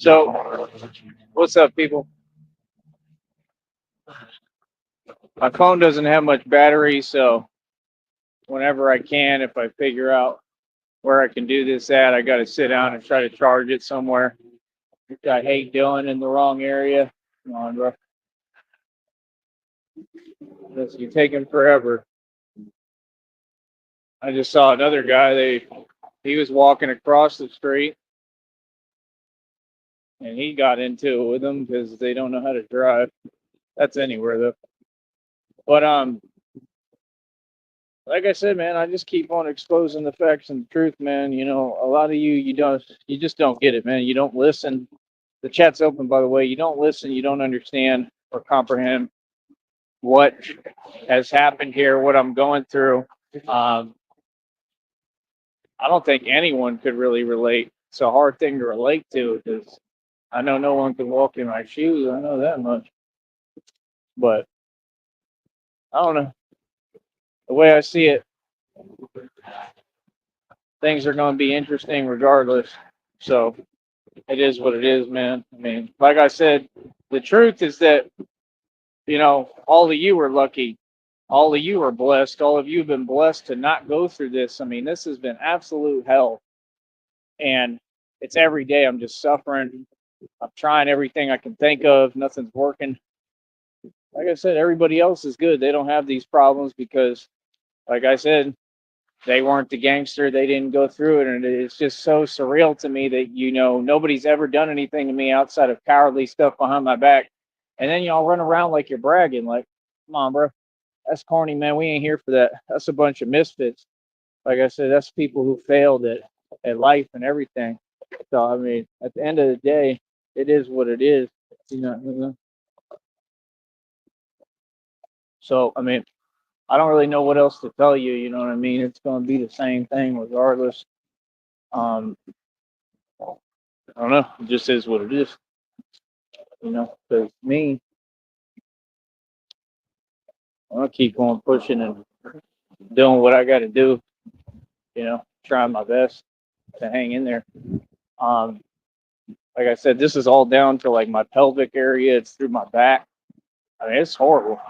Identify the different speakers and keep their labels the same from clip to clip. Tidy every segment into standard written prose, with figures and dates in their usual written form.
Speaker 1: So, what's up, people? My phone doesn't have much battery, so whenever I can, if I figure out where I can do this at, I got to sit down and try to charge it somewhere, which I hate doing in the wrong area. Come on, bro. You're taking forever. I just saw another guy. He was walking across the street and he got into it with them because they don't know how to drive. That's anywhere though. But like I said, man, I just keep on exposing the facts and the truth, man. You know, a lot of you just don't get it, man. You don't listen. The chat's open, by the way. You don't listen, you don't understand or comprehend what has happened here, what I'm going through. Um, I don't think anyone could really relate. It's a hard thing to relate to because I know no one can walk in my shoes. I know that much. But I don't know. The way I see it, things are going to be interesting regardless. So it is what it is, man. I mean, like I said, the truth is that, all of you are lucky. All of you are blessed. All of you have been blessed to not go through this. I mean, this has been absolute hell. And it's every day I'm just suffering. I'm trying everything I can think of. Nothing's working. Like I said, everybody else is good. They don't have these problems because, like I said, they weren't the gangster. They didn't go through it. And it's just so surreal to me that, nobody's ever done anything to me outside of cowardly stuff behind my back. And then y'all run around like you're bragging. Like, come on, bro. That's corny, man. We ain't here for that. That's a bunch of misfits. Like I said, that's people who failed at life and everything. So, I mean, at the end of the day, it is what it is. You know. So, I mean, I don't really know what else to tell you. You know what I mean? It's going to be the same thing regardless. Um, I don't know. It just is what it is. Because me, I'm gonna keep on pushing and doing what I got to do. Trying my best to hang in there. Um, like I said, this is all down to like my pelvic area. It's through my back. I mean, it's horrible.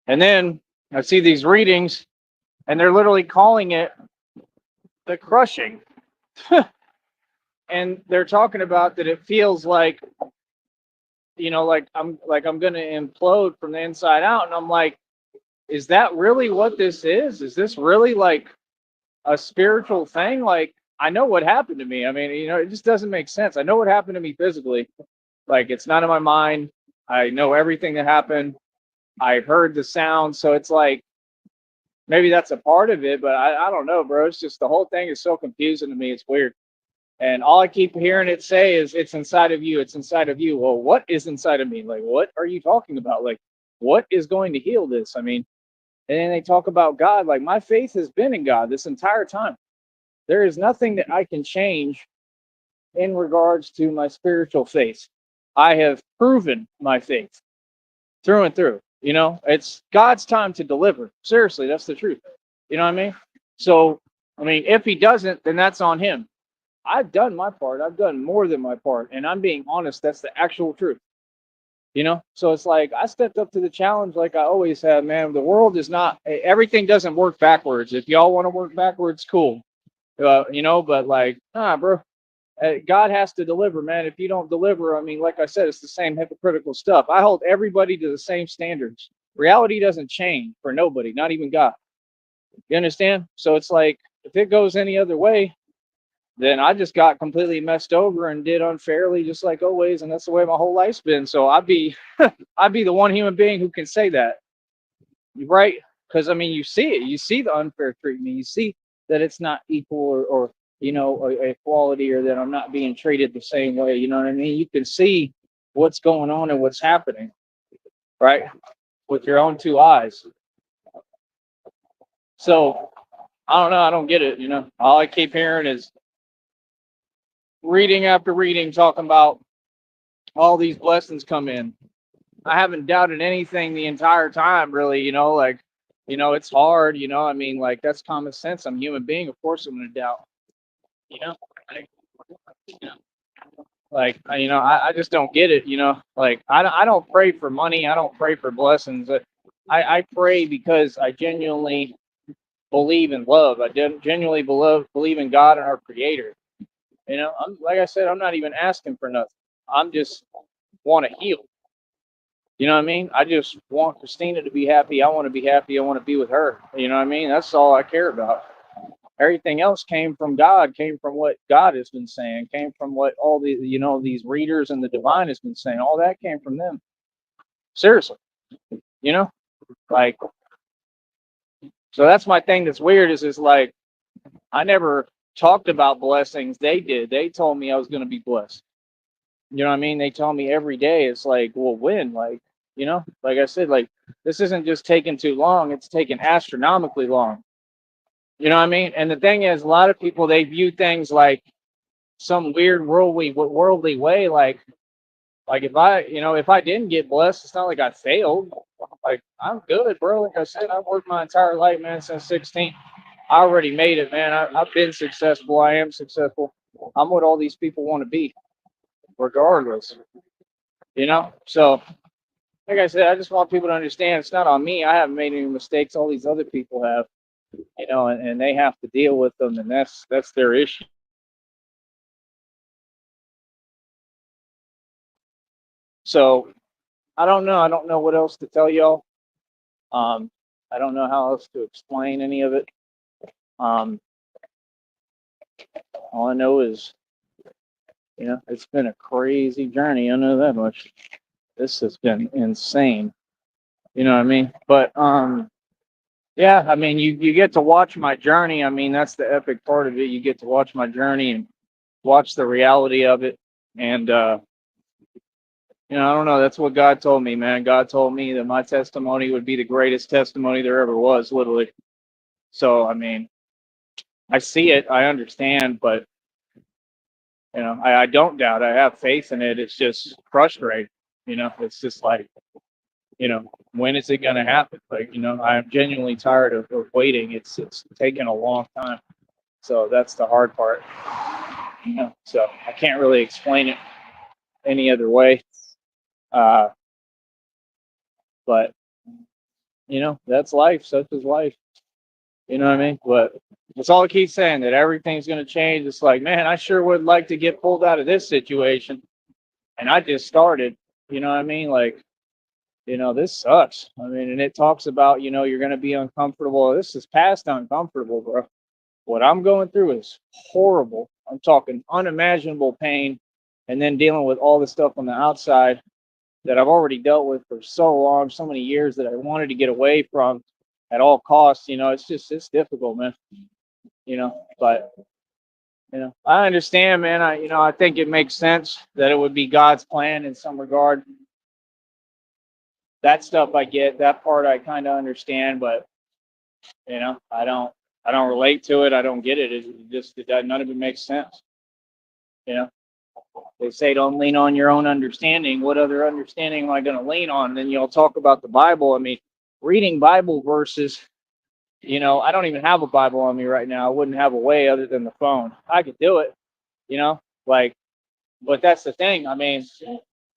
Speaker 1: And then I see these readings, and they're literally calling it the crushing. And they're talking about that it feels like, like I'm gonna implode from the inside out. And I'm like, is that really what this is? Is this really like a spiritual thing? Like, I know what happened to me. I mean, it just doesn't make sense. I know what happened to me physically. Like, it's not in my mind. I know everything that happened. I heard the sound. So it's like, maybe that's a part of it, but I don't know, bro. It's just the whole thing is so confusing to me. It's weird. And all I keep hearing it say is, it's inside of you. It's inside of you. Well, what is inside of me? Like, what are you talking about? Like, what is going to heal this? I mean, and then they talk about God. Like, my faith has been in God this entire time. There is nothing that I can change in regards to my spiritual faith. I have proven my faith through and through. It's God's time to deliver. Seriously, that's the truth. You know what I mean? So, I mean, if he doesn't, then that's on him. I've done my part. I've done more than my part. And I'm being honest. That's the actual truth. So it's like I stepped up to the challenge like I always have, man. The world is not, everything doesn't work backwards. If y'all want to work backwards, cool. But like, nah, bro. God has to deliver, man. If you don't deliver, I mean, like I said, it's the same hypocritical stuff. I hold everybody to the same standards. Reality doesn't change for nobody, not even God. You understand? So it's like, if it goes any other way, then I just got completely messed over and did unfairly, just like always, and that's the way my whole life's been. So I'd be the one human being who can say that, right? Because I mean, you see it, you see the unfair treatment, you see that it's not equal or equality, or that I'm not being treated the same way. You know what I mean? You can see what's going on and what's happening, right, with your own two eyes. So I don't know. I don't get it. All I keep hearing is reading after reading talking about all these blessings come in. I haven't doubted anything the entire time, really. It's hard. I mean, like, that's common sense. I'm a human being. Of course, I'm going to doubt. You know, like, you know. Like, I just don't get it. Like I don't pray for money. I don't pray for blessings. I pray because I genuinely believe in love. I genuinely believe in God and our Creator. I'm like I said, I'm not even asking for nothing. I'm just want to heal. You know what I mean? I just want Christina to be happy. I want to be happy. I want to be with her. You know what I mean? That's all I care about. Everything else came from God, came from what God has been saying, came from what all these readers and the divine has been saying. All that came from them. Seriously, you know, like, so that's my thing that's weird is like, I never talked about blessings. They did. They told me I was going to be blessed. You know what I mean? They tell me every day. It's like, well, when? Like, like I said, like, this isn't just taking too long. It's taking astronomically long. You know what I mean? And the thing is, a lot of people, they view things like some weird worldly way. Like if I didn't get blessed, it's not like I failed. Like, I'm good, bro. Like I said, I've worked my entire life, man, since 16. I already made it, man. I've been successful. I am successful. I'm what all these people want to be, regardless. So like I said, I just want people to understand it's not on me. I haven't made any mistakes. All these other people have, and they have to deal with them, and that's their issue. So I don't know. I don't know what else to tell y'all. Um, I don't know how else to explain any of it. Um, all I know is, it's been a crazy journey. I know that much. This has been insane. You know what I mean? But yeah, I mean, you get to watch my journey. I mean, that's the epic part of it. You get to watch my journey and watch the reality of it. And I don't know. That's what God told me, man. God told me that my testimony would be the greatest testimony there ever was, literally. So, I mean, I see it, I understand, but I don't doubt. I have faith in it. It's just frustrating. It's just like, when is it going to happen? Like, I'm genuinely tired of waiting. It's taken a long time. So that's the hard part. So I can't really explain it any other way. Uh, but that's life. Such is life. You know what I mean? But that's all I keep saying, that everything's going to change. It's like, man, I sure would like to get pulled out of this situation. And I just started. You know what I mean? Like, this sucks. I mean, and it talks about, you're going to be uncomfortable. This is past uncomfortable, bro. What I'm going through is horrible. I'm talking unimaginable pain, and then dealing with all the stuff on the outside that I've already dealt with for so long, so many years, that I wanted to get away from at all costs. It's difficult, man. But I understand, man. I think it makes sense that it would be God's plan in some regard. That stuff I get, that part I kind of understand, but I don't relate to it. I don't get it. None of it makes sense. You know, they say don't lean on your own understanding. What other understanding am I going to lean on? And then you'll talk about the Bible. I mean, reading Bible verses. I don't even have a Bible on me right now. I wouldn't have a way other than the phone. I could do it. You know, like, but that's the thing. I mean,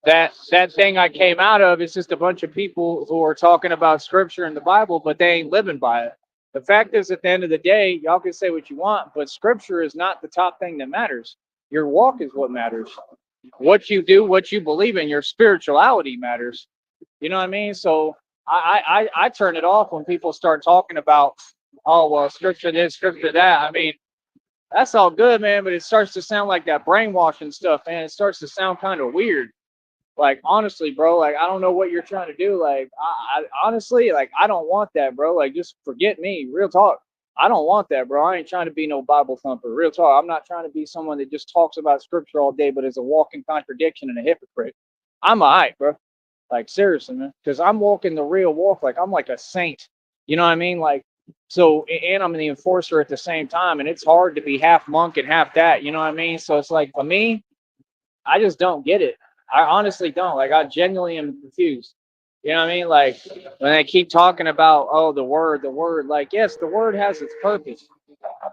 Speaker 1: that thing I came out of is just a bunch of people who are talking about scripture and the Bible, but they ain't living by it. The fact is, at the end of the day, y'all can say what you want, but scripture is not the top thing that matters. Your walk is what matters. What you do, what you believe in, your spirituality matters. You know what I mean? So I turn it off when people start talking about, oh, well, scripture this, scripture that. I mean, that's all good, man, but it starts to sound like that brainwashing stuff, man. It starts to sound kind of weird. Like, honestly, bro, like, I don't know what you're trying to do. Like, I honestly, like, I don't want that, bro. Like, just forget me. Real talk. I don't want that, bro. I ain't trying to be no Bible thumper. Real talk. I'm not trying to be someone that just talks about scripture all day, but is a walking contradiction and a hypocrite. I'm all right, bro. Like, seriously, man. Because I'm walking the real walk. Like, I'm like a saint. You know what I mean? Like, so, and I'm the enforcer at the same time. And it's hard to be half monk and half that. You know what I mean? So it's like, for me, I just don't get it. I honestly don't. Like, I genuinely am confused. You know what I mean? Like, when they keep talking about, oh, the word, like, yes, the word has its purpose.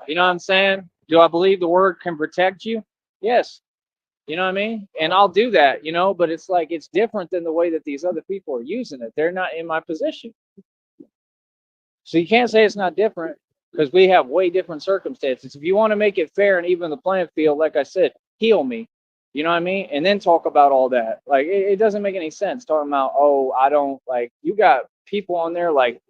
Speaker 1: You know what I'm saying? Do I believe the word can protect you? Yes. You know what I mean? And I'll do that, but it's like it's different than the way that these other people are using it. They're not in my position. So you can't say it's not different because we have way different circumstances. If you want to make it fair and even the playing field, like I said, heal me. You know what I mean? And then talk about all that. Like it doesn't make any sense talking about, oh, I don't like you got people on there like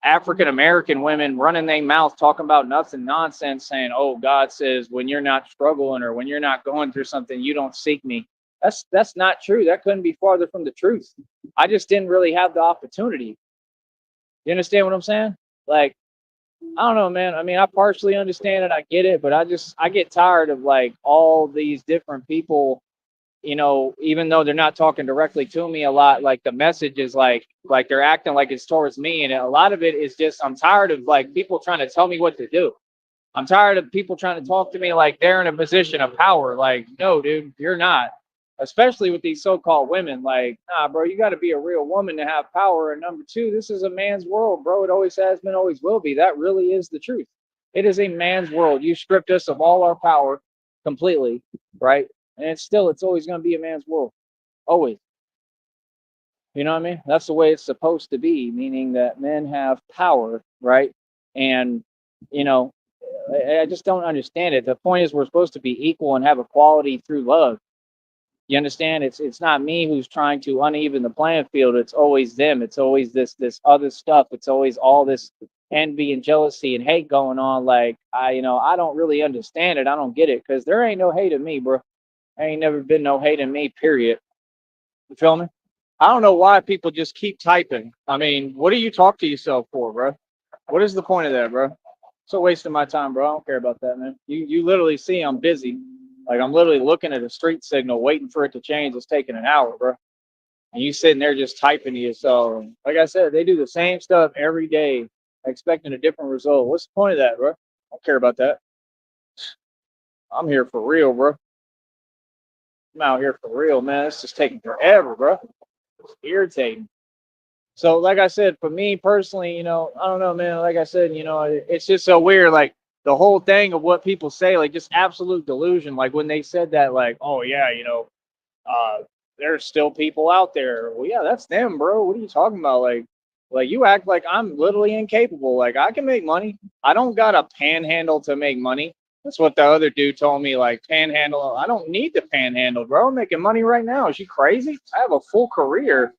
Speaker 1: African American women running their mouth talking about nothing nonsense, saying, oh, God says when you're not struggling or when you're not going through something, you don't seek me. That's not true. That couldn't be farther from the truth. I just didn't really have the opportunity. You understand what I'm saying? Like, I don't know, man. I mean, I partially understand it. I get it, but I get tired of like all these different people, even though they're not talking directly to me a lot, like the message is like they're acting like it's towards me. And a lot of it is just, I'm tired of like people trying to tell me what to do. I'm tired of people trying to talk to me like they're in a position of power. Like, no, dude, you're not. Especially with these so-called women. Like, nah, bro, you got to be a real woman to have power. And number two, this is a man's world, bro. It always has been, always will be. That really is the truth. It is a man's world. You stripped us of all our power completely, right? And it's always going to be a man's world. Always. You know what I mean? That's the way it's supposed to be, meaning that men have power, right? And, you know, I just don't understand it. The point is we're supposed to be equal and have equality through love. You understand? It's not me who's trying to uneven the playing field. It's always them. It's always this other stuff. It's always all this envy and jealousy and hate going on. Like I don't really understand it. I don't get it because there ain't no hate in me, bro. There ain't never been no hate in me. Period. You feel me? I don't know why people just keep typing. I mean, what do you talk to yourself for, bro? What is the point of that, bro? It's a waste of my time, bro. I don't care about that, man. You literally see I'm busy. Like I'm literally looking at a street signal, waiting for it to change. It's taking an hour, bro. And you sitting there just typing to yourself. Like I said, they do the same stuff every day, expecting a different result. What's the point of that, bro? I don't care about that. I'm here for real, bro. I'm out here for real, man. It's just taking forever, bro. It's irritating. So, like I said, for me personally, I don't know, man. Like I said, it's just so weird. Like the whole thing of what people say, like just absolute delusion. Like when they said that, like, oh yeah, uh, there's still people out there. Well, yeah, that's them, bro. What are you talking about? Like you act like I'm literally incapable. Like I can make money. I don't got a panhandle to make money. That's what the other dude told me. Like panhandle. I don't need the panhandle, bro. I'm making money right now. Is you crazy? I have a full career.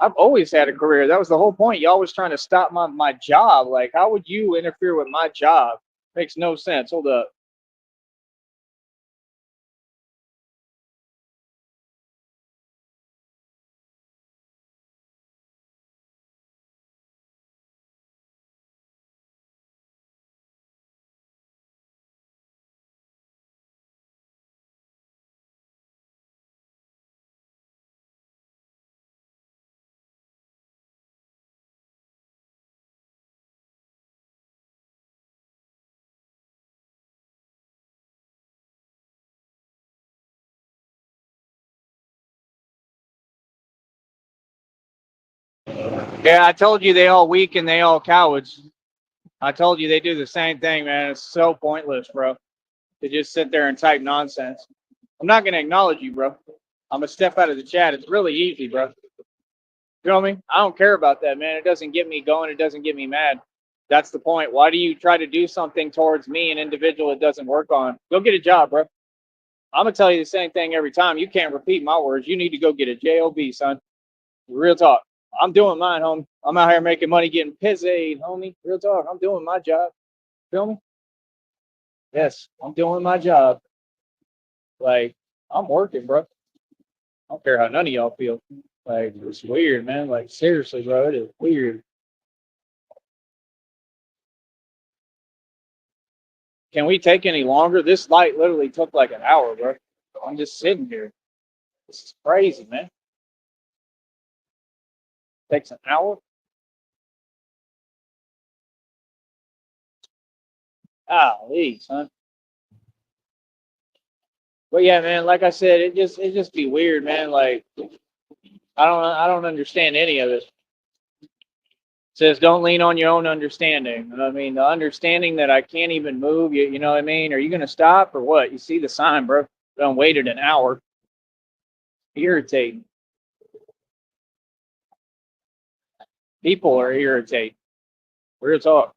Speaker 1: I've always had a career. That was the whole point. Y'all was trying to stop my job. Like, how would you interfere with my job? Makes no sense. Hold up. Yeah, I told you they all weak and they all cowards. I told you they do the same thing, man. It's so pointless, bro. To just sit there and type nonsense. I'm not gonna acknowledge you, bro. I'm gonna step out of the chat. It's really easy, bro. You know what I mean? I don't care about that, man. It doesn't get me going. It doesn't get me mad. That's the point. Why do you try to do something towards me, an individual it doesn't work on? Go get a job, bro. I'm gonna tell you the same thing every time. You can't repeat my words. You need to go get a job, son. Real talk. I'm doing mine, homie. I'm out here making money, getting paid, homie. Real talk. I'm doing my job. Feel me? Yes, I'm doing my job. Like I'm working, bro. I don't care how none of y'all feel. Like it's weird, man. Like seriously, bro, it is weird. Can we take any longer? This light literally took like an hour, bro. I'm just sitting here. This is crazy, man. Takes an hour. Golly, son. But yeah, man, like I said, it just be weird, man. Like I don't understand any of it. It says don't lean on your own understanding. I mean, the understanding that I can't even move, you know what I mean? Are you gonna stop or what? You see the sign, bro. Done waited an hour. Irritating. People are irritating. Real talk.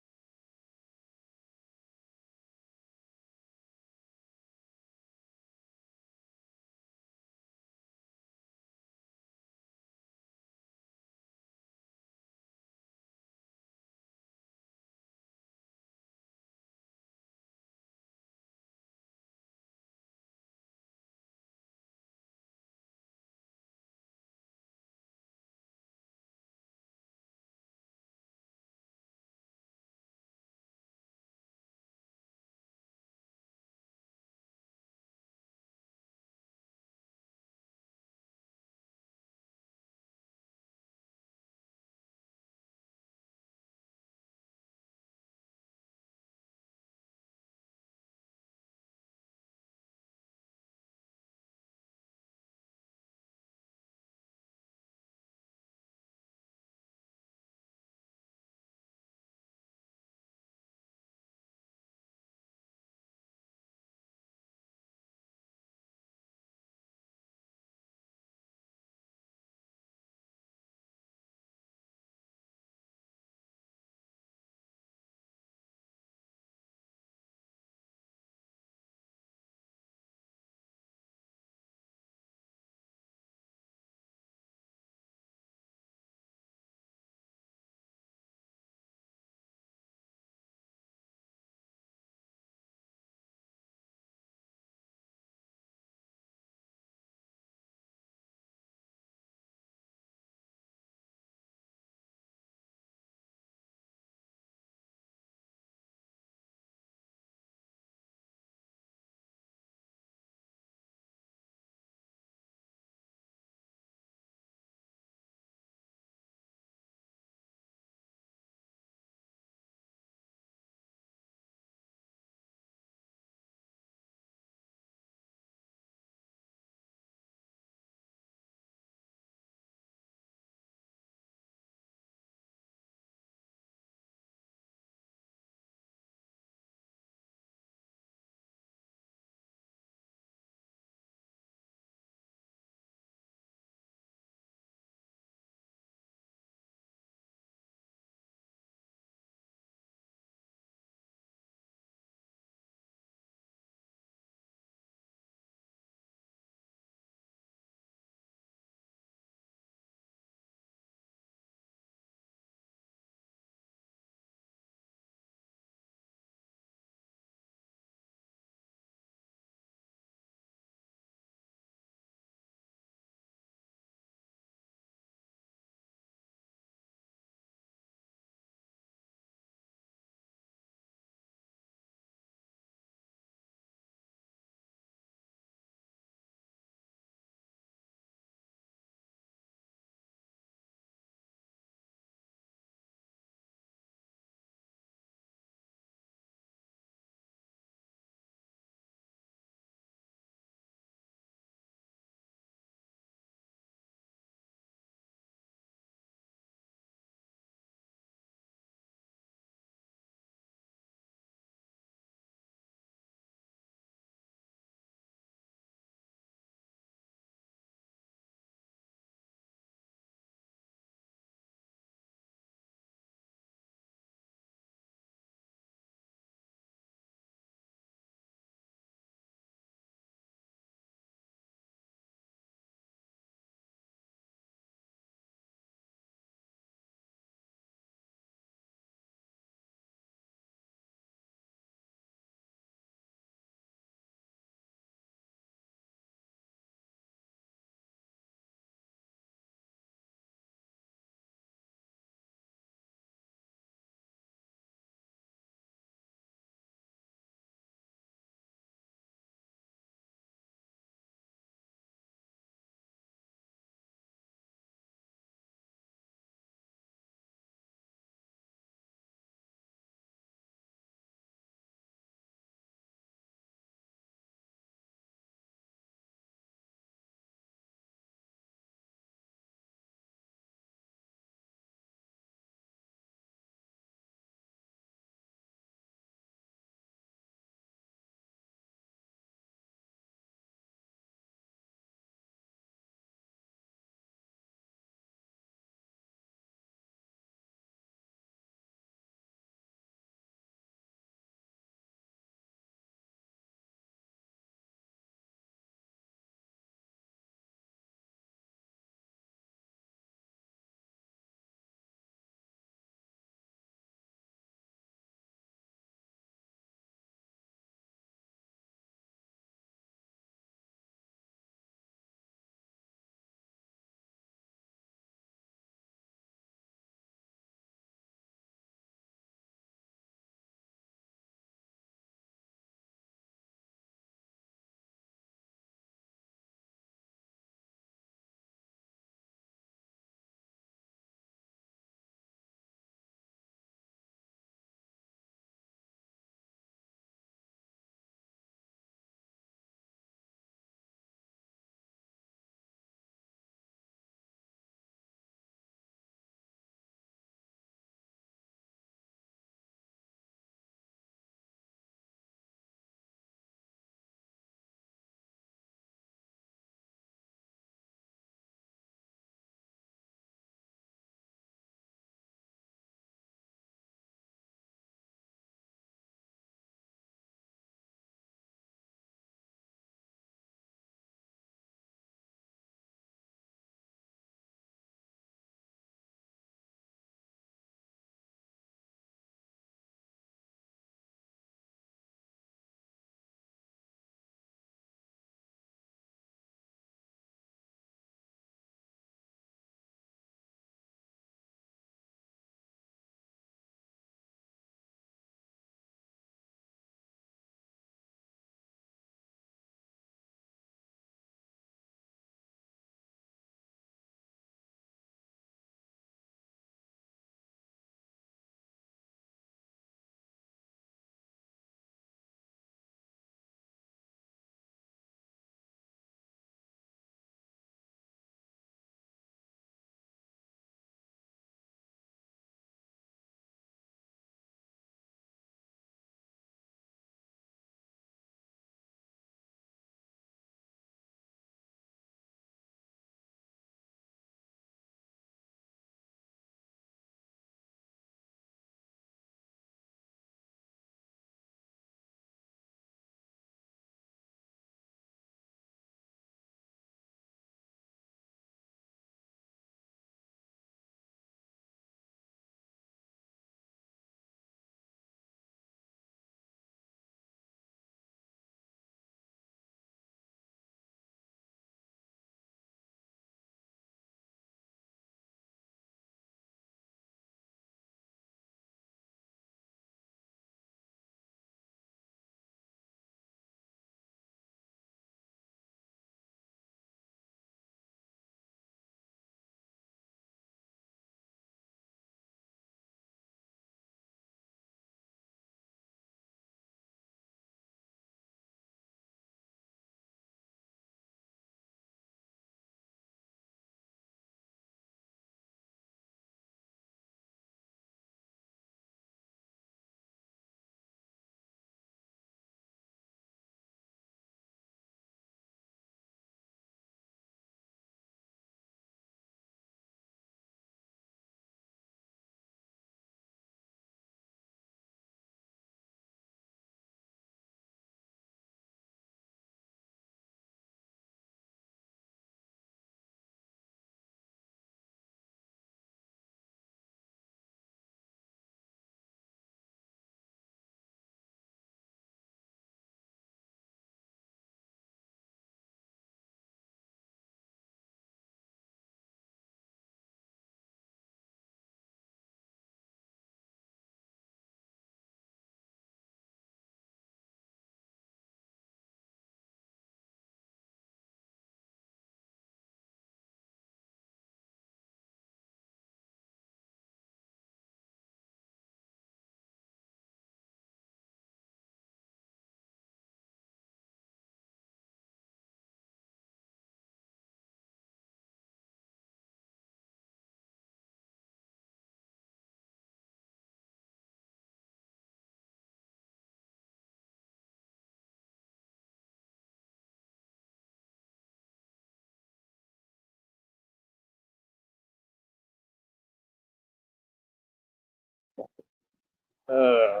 Speaker 1: Uh,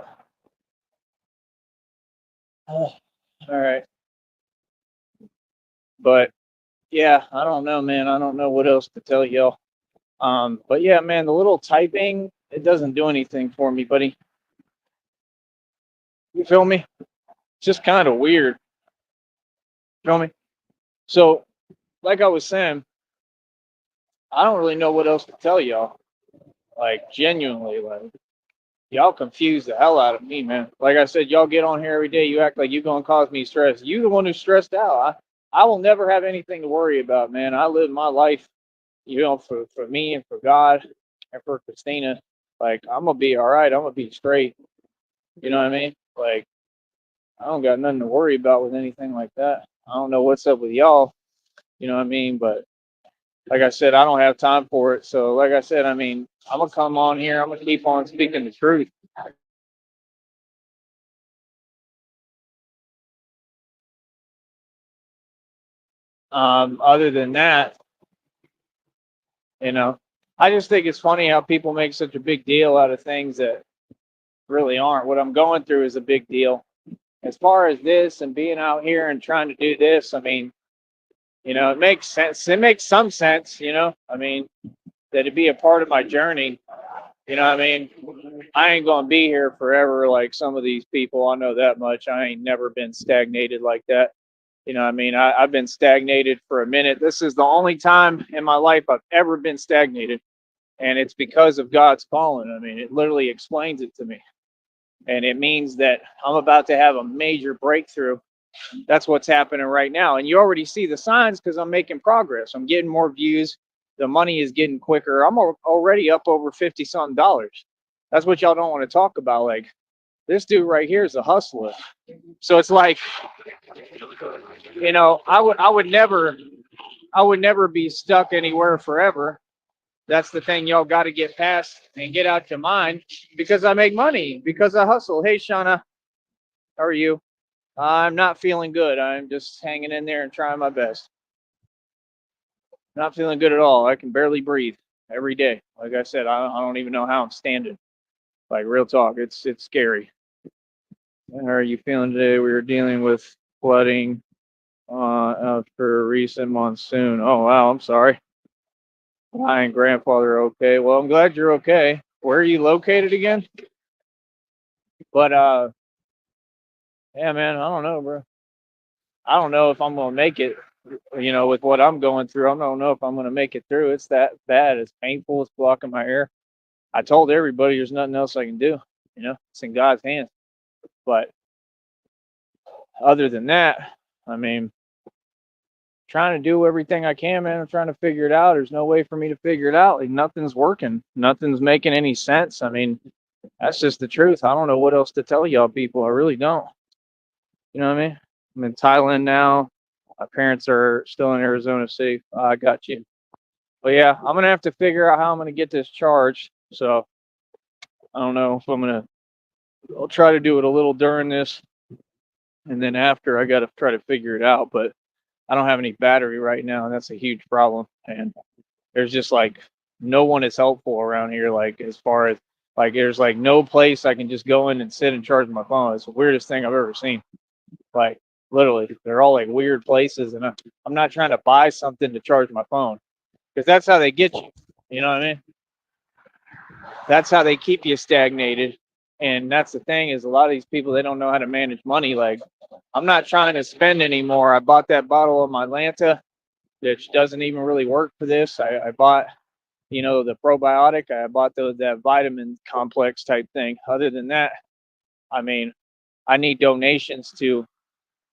Speaker 1: all right. But yeah, I don't know, man. I don't know what else to tell y'all. But yeah, man, the little typing, it doesn't do anything for me, buddy. You feel me? It's just kind of weird. Feel me? So, like I was saying, I don't really know what else to tell y'all. Like, genuinely, like, y'all confuse the hell out of me, man. Like I said, y'all get on here every day. You act like you gonna cause me stress. You the one who's stressed out. I will never have anything to worry about, man. I live my life, for me and for God and for Christina. Like, I'm gonna be all right. I'm gonna be straight. You know what I mean? Like, I don't got nothing to worry about with anything like that. I don't know what's up with y'all. You know what I mean? But like I said, I don't have time for it. So, like I said, I mean, I'm gonna come on here. I'm gonna keep on speaking the truth. Other than that, you know, I just think it's funny how people make such a big deal out of things that really aren't. What I'm going through is a big deal. As far as this and being out here and trying to do this, I mean, it makes sense. It makes some sense, I mean, that it'd be a part of my journey. You know what I mean? I ain't gonna be here forever like some of these people. I know that much. I ain't never been stagnated like that. You know what I mean? I've been stagnated for a minute. This is the only time in my life I've ever been stagnated. And it's because of God's calling. I mean, it literally explains it to me. And it means that I'm about to have a major breakthrough. That's what's happening right now. And you already see the signs because I'm making progress. I'm getting more views. The money is getting quicker. I'm already up over 50 something dollars. That's what y'all don't want to talk about. Like, this dude right here is a hustler. So it's like, I would never be stuck anywhere forever. That's the thing y'all got to get past and get out your mind, because I make money, because I hustle. Hey, Shauna, how are you? I'm not feeling good. I'm just hanging in there and trying my best. Not feeling good at all. I can barely breathe every day. Like I said, I don't even know how I'm standing. Like, real talk, it's scary. How are you feeling today? We were dealing with flooding after a recent monsoon. Oh wow, I'm sorry. I and grandfather are okay. Well, I'm glad you're okay. Where are you located again? But yeah, man, I don't know, bro. I don't know if I'm gonna make it. With what I'm going through, I don't know if I'm gonna make it through. It's that bad. It's painful. It's blocking my air. I told everybody there's nothing else I can do. It's in God's hands. But other than that, I mean, trying to do everything I can, man. I'm trying to figure it out. There's no way for me to figure it out. Like, nothing's working. Nothing's making any sense. I mean, that's just the truth. I don't know what else to tell y'all people. I really don't. You know what I mean? I'm in Thailand now. My parents are still in Arizona safe. I got you. But yeah, I'm gonna have to figure out how I'm gonna get this charged. So I don't know if I'll try to do it a little during this, and then after I gotta try to figure it out. But I don't have any battery right now, and that's a huge problem. And there's just like no one is helpful around here. Like, as far as, like, there's like no place I can just go in and sit and charge my phone. It's the weirdest thing I've ever seen. Like, literally, they're all like weird places, and I'm not trying to buy something to charge my phone, because that's how they get you. You know what I mean? That's how they keep you stagnated. And that's the thing, is a lot of these people, they don't know how to manage money. Like, I'm not trying to spend anymore. I bought that bottle of my Lanta, which doesn't even really work for this. I bought, the probiotic. I bought that vitamin complex type thing. Other than that, I mean, I need donations to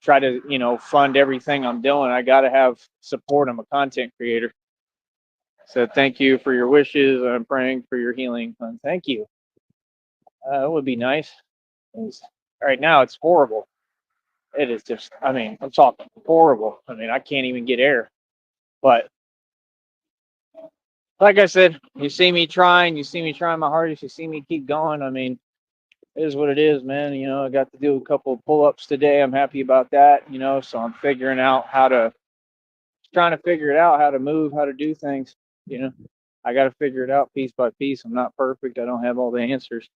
Speaker 1: try to, fund everything I'm doing. I got to have support. I'm a content creator. So thank you for your wishes. I'm praying for your healing. And thank you. That would be nice. Right now, it's horrible. It is just, I mean, I'm talking horrible. I mean, I can't even get air. But like I said, you see me trying, my hardest, you see me keep going. I mean, it is what it is, man. I got to do a couple of pull-ups today. I'm happy about that, so I'm trying to figure it out, how to move, how to do things, you know. I got to figure it out piece by piece. I'm not perfect. I don't have all the answers.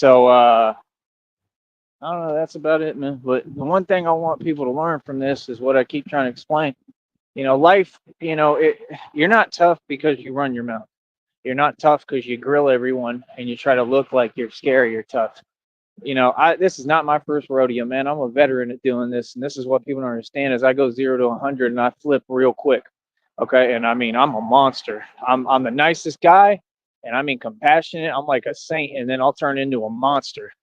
Speaker 1: So I don't know. That's about it, man. But the one thing I want people to learn from this is what I keep trying to explain. Life. You're not tough because you run your mouth. You're not tough because you grill everyone and you try to look like you're scary. You're tough. This is not my first rodeo, man. I'm a veteran at doing this, and this is what people don't understand is I go 0 to 100 and I flip real quick. Okay, and I mean I'm a monster. I'm the nicest guy, and I mean compassionate. I'm like a saint, and then I'll turn into a monster.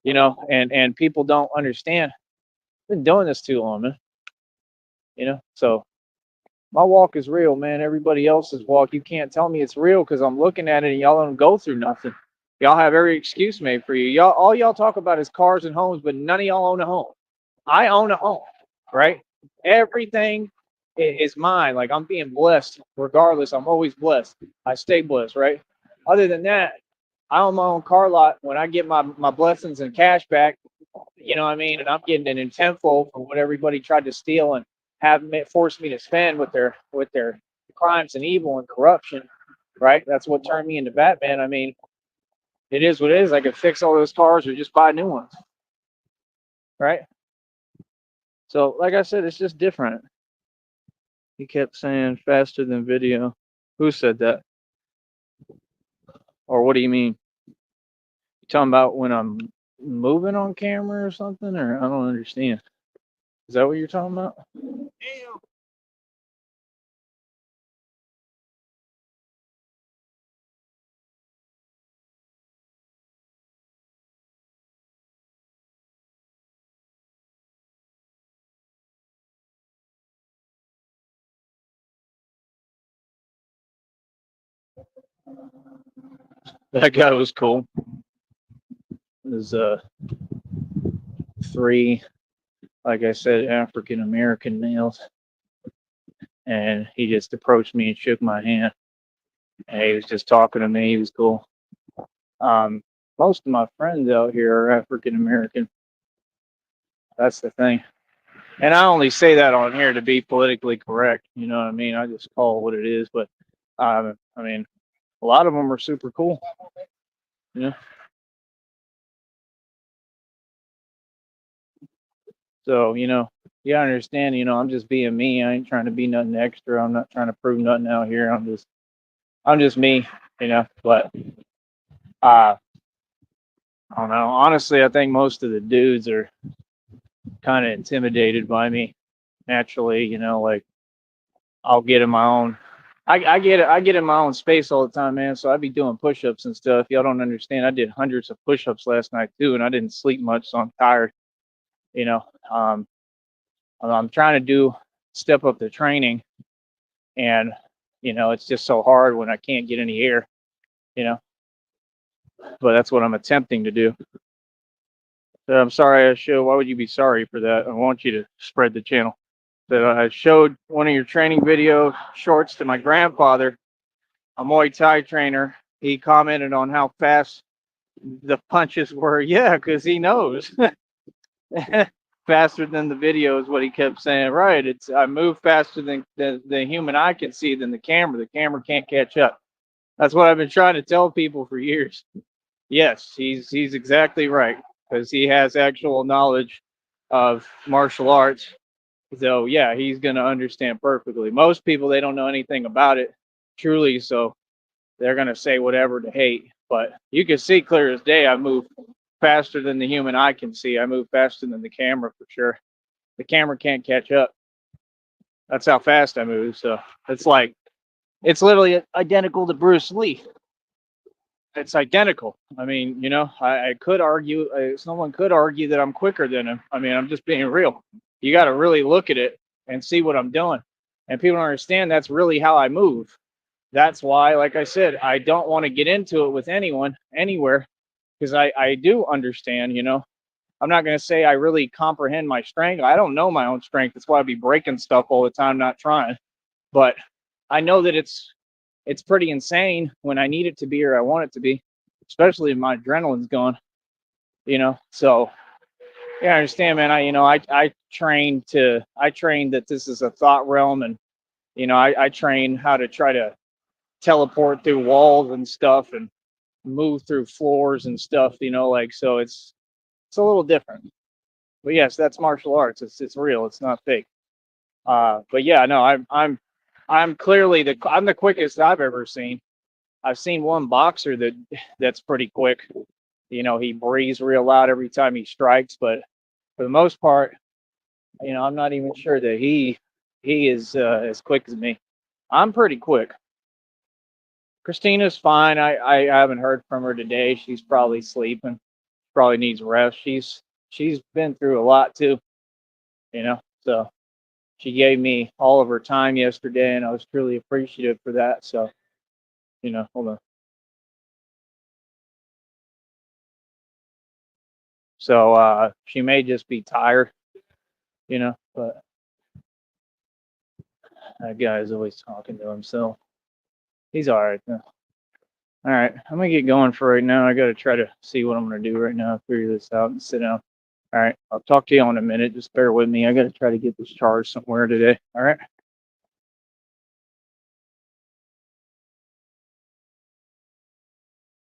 Speaker 1: And people don't understand. I've been doing this too long, man. So my walk is real, man. Everybody else's walk, you can't tell me it's real because I'm looking at it and y'all don't go through nothing. Y'all have every excuse made for you. All y'all talk about is cars and homes, but none of y'all own a home. I own a home, right? Everything is mine. Like I'm being blessed regardless. I'm always blessed. I stay blessed, right? Other than that, I own my own car lot. When I get my blessings and cash back, you know what I mean? And I'm getting it in tenfold for what everybody tried to steal and forced me to spend with their crimes and evil and corruption, right? That's what turned me into Batman. I mean, it is what it is. I could fix all those cars or just buy new ones, right? So, like I said, it's just different. He kept saying faster than video. Who said that? Or what do you mean? You talking about when I'm moving on camera or something? Or I don't understand. Is that what you're talking about? That guy was cool. There's three, like I said, African American males, and he just approached me and shook my hand. And he was just talking to me. He was cool. Um, Most of my friends out here are African American. That's the thing. And I only say that on here to be politically correct. You know what I mean? I just call it what it is. But I mean, a lot of them are super cool. You know. So you understand. I'm just being me. I ain't trying to be nothing extra. I'm not trying to prove nothing out here. I'm just me. But I don't know. Honestly, I think most of the dudes are kind of intimidated by me naturally. Like I'll get in my own. I get in my own space all the time, man. So I'd be doing push-ups and stuff. Y'all don't understand. I did hundreds of push-ups last night too, and I didn't sleep much, so I'm tired. You know, um, I'm trying to step up the training, and it's just so hard when I can't get any air. You know, but that's what I'm attempting to do. So I'm sorry I showed. Why would you be sorry for that? I want you to spread the channel. So I showed one of your training video shorts to my grandfather, a Muay Thai trainer. He commented on how fast the punches were. Yeah, because he knows. Faster than the video is what he kept saying. Right. I move faster than the human eye can see than the camera. The camera can't catch up. That's what I've been trying to tell people for years. Yes, he's exactly right because he has actual knowledge of martial arts. So yeah, he's gonna understand perfectly. Most people they don't know anything about it truly, so they're gonna say whatever to hate. But you can see clear as day. I move faster than the human eye can see. I move faster than the camera for sure. The camera can't catch up. That's how fast I move. So it's literally identical to Bruce Lee. It's identical. I mean, I could argue, someone could argue that I'm quicker than him. I mean, I'm just being real. You got to really look at it and see what I'm doing. And people don't understand that's really how I move. That's why, like I said, I don't want to get into it with anyone, anywhere, because I do understand, I'm not going to say I really comprehend my strength. I don't know my own strength. That's why I be breaking stuff all the time, not trying. But I know that it's pretty insane when I need it to be or I want it to be, especially if my adrenaline's gone. So yeah, I understand, man. I train that this is a thought realm, and I train how to try to teleport through walls and stuff, and move through floors and stuff, like, so it's a little different. But yes, that's martial arts. It's real. It's not fake. But yeah, no, I'm clearly I'm the quickest I've ever seen. I've seen one boxer that's pretty quick. He breathes real loud every time he strikes, but for the most part, I'm not even sure that he is as quick as me. I'm pretty quick. Christina's fine. I haven't heard from her today. She's probably sleeping. Probably needs rest. She's been through a lot too, So she gave me all of her time yesterday, and I was truly appreciative for that. So, hold on. So she may just be tired, but that guy is always talking to himself. He's all right. Though. All right, I'm gonna get going for right now. I gotta try to see what I'm gonna do right now, figure this out, and sit down. All right, I'll talk to you in a minute. Just bear with me. I gotta try to get this charged somewhere today. All right.